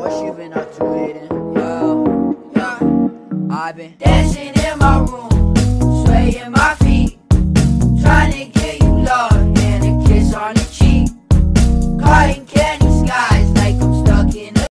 What you been up to lately? Yo, yeah. I've been dancing in my room, swaying my feet, trying to get you love and a kiss on the cheek. Caught in candy skies like I'm stuck in a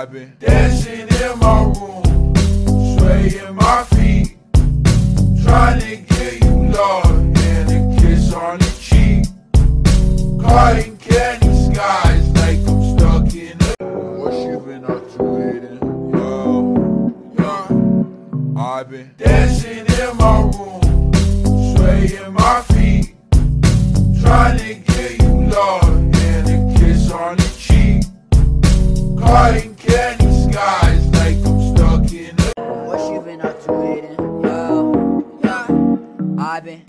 I've been dancing in my room, swaying my feet, trying to get you love and a kiss on the cheek. Caught in candy skies like I'm stuck in a What you been up to lately? Yo, yeah. I've been dancing in my room, swaying my feet, trying to get you love and a kiss on the cheek. Caught in candy skies like I'm stuck in a What you been up to lately? Yo, yeah. I've been